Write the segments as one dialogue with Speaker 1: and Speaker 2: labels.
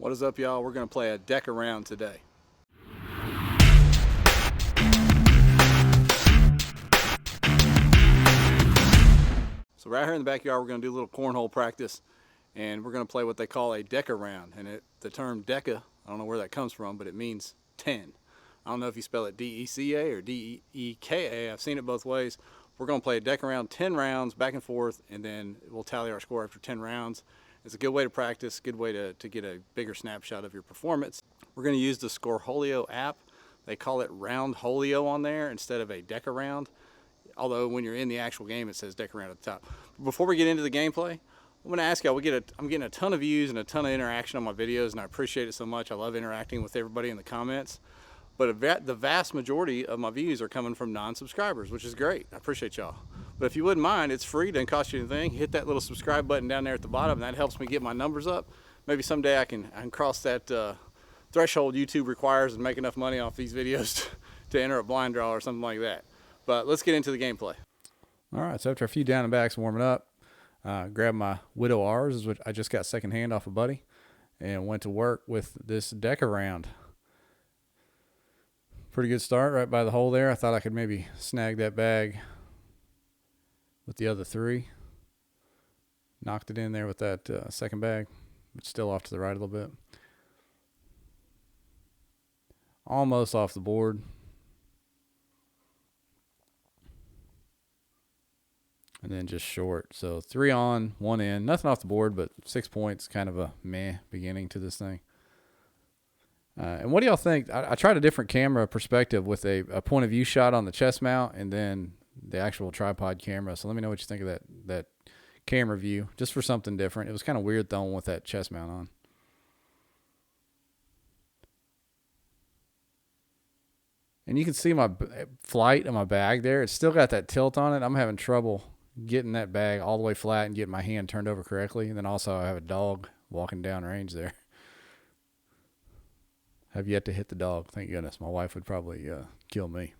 Speaker 1: What is up, y'all? We're going to play a DEKAround today. So right here in the backyard, we're going to do a little cornhole practice, and we're going to play what they call a DEKAround. And the term deca, I don't know where that comes from, but it means 10. I don't know if you spell it D-E-C-A or D-E-K-A. I've seen it both ways. We're going to play a DEKAround, 10 rounds back and forth, and then we'll tally our score after 10 rounds. It's a good way to practice, good way to get a bigger snapshot of your performance. We're going to use the Scoreholio app. They call it Roundholio on there instead of a DEKAround. Although when you're in the actual game, it says DEKAround at the top. Before we get into the gameplay, I'm going to ask y'all, I'm getting a ton of views and a ton of interaction on my videos, and I appreciate it so much. I love interacting with everybody in the comments. But the vast majority of my views are coming from non-subscribers, which is great. I appreciate y'all. But if you wouldn't mind, it's free, doesn't cost you anything. Hit that little subscribe button down there at the bottom, and that helps me get my numbers up. Maybe someday I can cross that threshold YouTube requires and make enough money off these videos to enter a blind draw or something like that. But let's get into the gameplay. All right, so after a few down and backs warming up, grabbed my Widow R's, which I just got secondhand off a buddy, and went to work with this DEKAround. Pretty good start right by the hole there. I thought I could maybe snag that bag with the other three. Knocked it in there with that second bag, but still off to the right a little bit. Almost off the board. And then just short. So 3 on, 1 in. Nothing off the board, but 6 points. Kind of a meh beginning to this thing. And what do y'all think? I tried a different camera perspective with a point of view shot on the chest mount and then the actual tripod camera. So let me know what you think of that camera view, just for something different. It was kind of weird throwing with that chest mount on. And you can see my flight of my bag there. It's still got that tilt on it. I'm having trouble getting that bag all the way flat and getting my hand turned over correctly. And then also I have a dog walking down range there. Have yet to hit the dog. Thank goodness. My wife would probably kill me.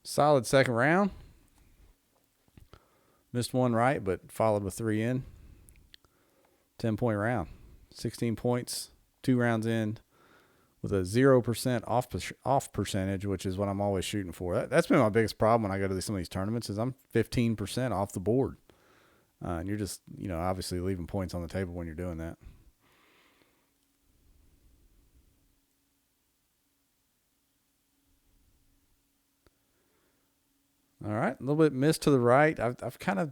Speaker 1: Solid second round. Missed one right, but followed with 3 in. 10-point round. 16 points, 2 rounds in with a 0% off percentage, which is what I'm always shooting for. That's been my biggest problem when I go to some of these tournaments is I'm 15% off the board. And you're just, obviously leaving points on the table when you're doing that. All right, a little bit missed to the right. I've kind of,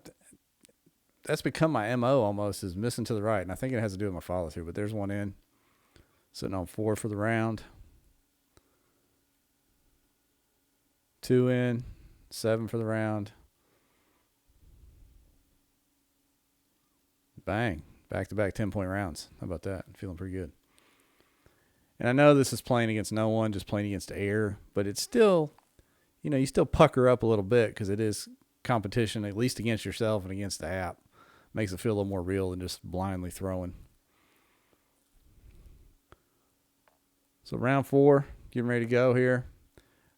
Speaker 1: that's become my MO almost, is missing to the right. And I think it has to do with my follow through, but there's 1 in. Sitting on 4 for the round. 2 in, 7 for the round. Bang, back-to-back 10-point rounds. How about that? Feeling pretty good. And I know this is playing against no one, just playing against air, but it's still, you still pucker up a little bit because it is competition, at least against yourself and against the app. Makes it feel a little more real than just blindly throwing. So round 4, getting ready to go here.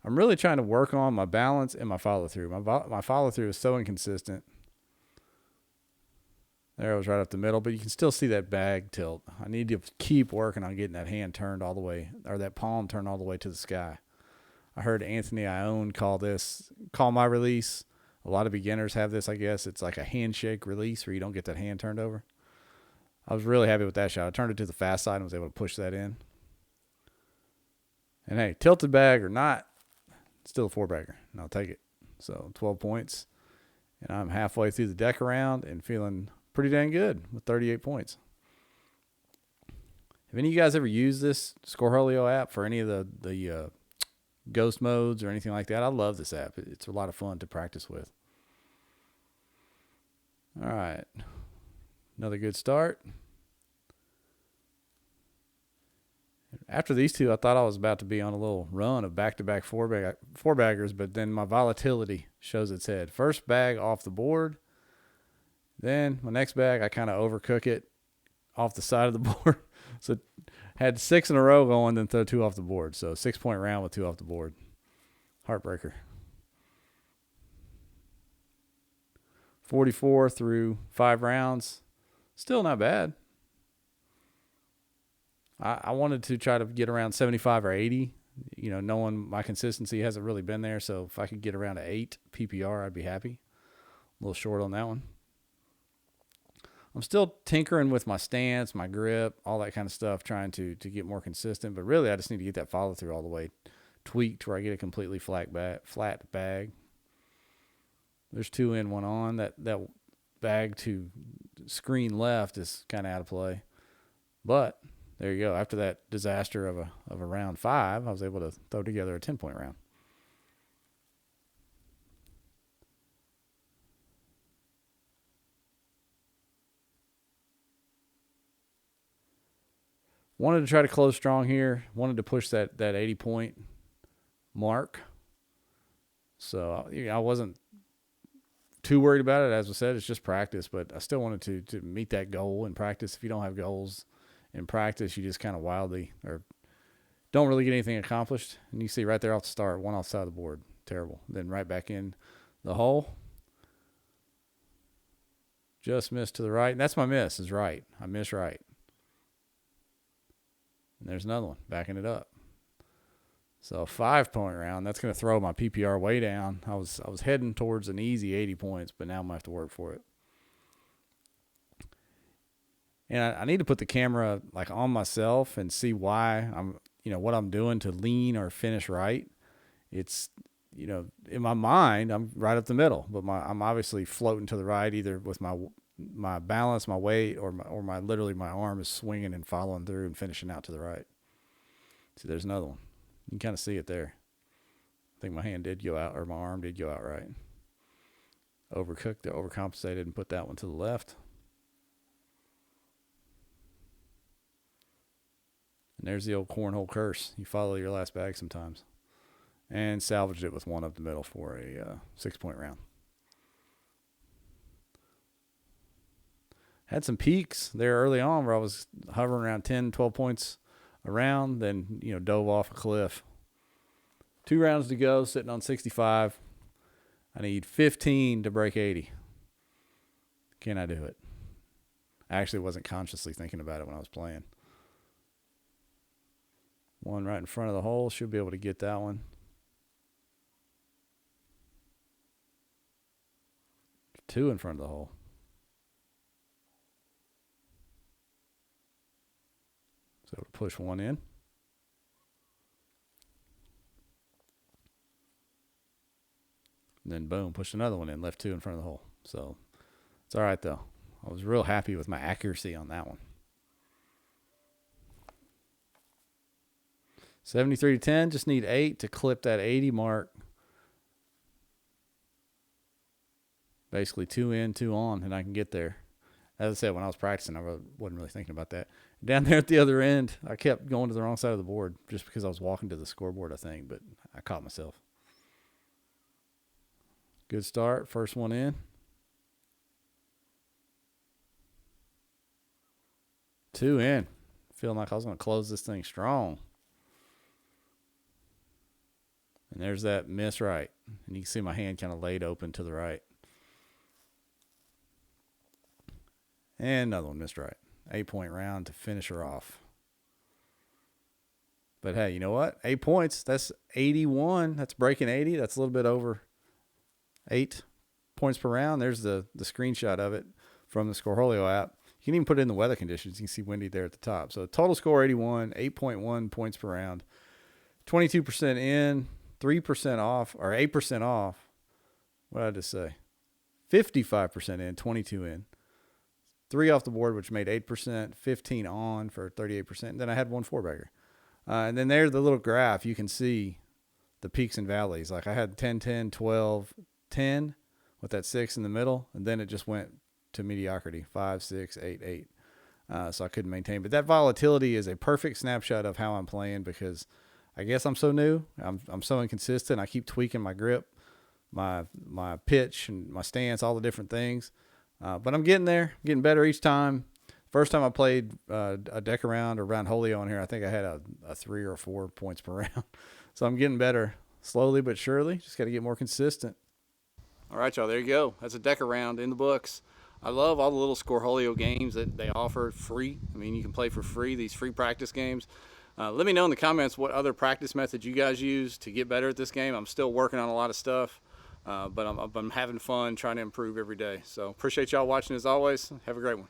Speaker 1: I'm really trying to work on my balance and my follow-through. My follow-through is so inconsistent. There, I was right up the middle, but you can still see that bag tilt. I need to keep working on getting that hand turned all the way, or that palm turned all the way to the sky. I heard Anthony Ione call my release. A lot of beginners have this, I guess. It's like a handshake release where you don't get that hand turned over. I was really happy with that shot. I turned it to the fast side and was able to push that in. And hey, tilted bag or not, still a 4-bagger, and I'll take it. So 12 points. And I'm halfway through the DEKAround and feeling pretty dang good with 38 points. Have any of you guys ever used this Scoreholio app for any of the ghost modes or anything like that? I love this app. It's a lot of fun to practice with. All right. Another good start. After these two, I thought I was about to be on a little run of back-to-back 4-baggers, but then my volatility shows its head. First bag off the board. Then my next bag, I kind of overcook it off the side of the board. So had 6 in a row going, then throw 2 off the board. So 6-point round with 2 off the board. Heartbreaker. 44 through 5 rounds. Still not bad.
Speaker 2: I wanted to try to get around 75 or 80. You know, knowing my consistency hasn't really been there, so if I could get around an 8 PPR, I'd be happy. A little short on that one. I'm still tinkering with my stance, my grip, all that kind of stuff, trying to get more consistent. But really, I just need to get that follow through all the way tweaked where I get a completely flat bag. There's 2 in, 1 on. That bag to screen left is kind of out of play. But there you go. After that disaster of a round 5, I was able to throw together a 10-point round. Wanted to try to close strong here. Wanted to push that 80-point mark. So I wasn't too worried about it. As I said, it's just practice, but I still wanted to meet that goal in practice. If you don't have goals in practice, you just kind of wildly or don't really get anything accomplished. And you see right there off the start, 1 off the side of the board. Terrible. Then right back in the hole. Just missed to the right. And that's my miss, is right. I miss right. And there's another one, backing it up. So 5-point round, that's going to throw my PPR way down. I was heading towards an easy 80 points, but now I'm going to have to work for it. And I need to put the camera like on myself and see why what I'm doing to lean or finish right. It's, in my mind, I'm right up the middle, but I'm obviously floating to the right, either with my balance, my weight, or my literally my arm is swinging and following through and finishing out to the right. See, there's another one. You can kind of see it there. I think my hand did go out, or my arm did go out right. Overcompensated and put that one to the left. And there's the old cornhole curse. You follow your last bag sometimes. And salvaged it with 1 up the middle for a 6-point round. Had some peaks there early on where I was hovering around 10, 12 points around, then, dove off a cliff. 2 rounds to go, sitting on 65. I need 15 to break 80. Can I do it? I actually wasn't consciously thinking about it when I was playing. 1 right in front of the hole. Should be able to get that one. 2 in front of the hole. So push 1 in. And then boom, push another one in, left 2 in front of the hole. So it's all right though. I was real happy with my accuracy on that one. 73-10, just need 8 to clip that 80 mark. Basically 2 in, 2 on, and I can get there. As I said, when I was practicing, I wasn't really thinking about that. Down there at the other end, I kept going to the wrong side of the board just because I was walking to the scoreboard, I think, but I caught myself. Good start. First one in. 2 in. Feeling like I was going to close this thing strong. And there's that miss right. And you can see my hand kind of laid open to the right. And another one missed right. 8-point round to finish her off. But hey, you know what? 8 points. That's 81. That's breaking 80. That's a little bit over 8 points per round. There's the screenshot of it from the Scoreholio app. You can even put it in the weather conditions. You can see windy there at the top. So total score 81, 8.1 points per round. 22% in, 3% off, or 8% off. What did I just say? 55% in, 22 in. 3 off the board, which made 8%, 15 on for 38%. And then I had 1 4-bagger. And then there's the little graph. You can see the peaks and valleys. Like I had 10, 10, 12, 10 with that 6 in the middle. And then it just went to mediocrity, 5, 6, 8, 8. So I couldn't maintain. But that volatility is a perfect snapshot of how I'm playing because I guess I'm so new. I'm so inconsistent. I keep tweaking my grip, my pitch, and my stance, all the different things. But I'm getting there, getting better each time. First time I played a DEKAround or Roundholio on here, I think I had a 3 or 4 points per round. So I'm getting better slowly but surely. Just got to get more consistent.
Speaker 1: All right, y'all, there you go. That's a DEKAround in the books. I love all the little Scoreholio games that they offer free. I mean, you can play for free, these free practice games. Let me know in the comments what other practice methods you guys use to get better at this game. I'm still working on a lot of stuff, but I'm having fun trying to improve every day. So appreciate y'all watching as always. Have a great one.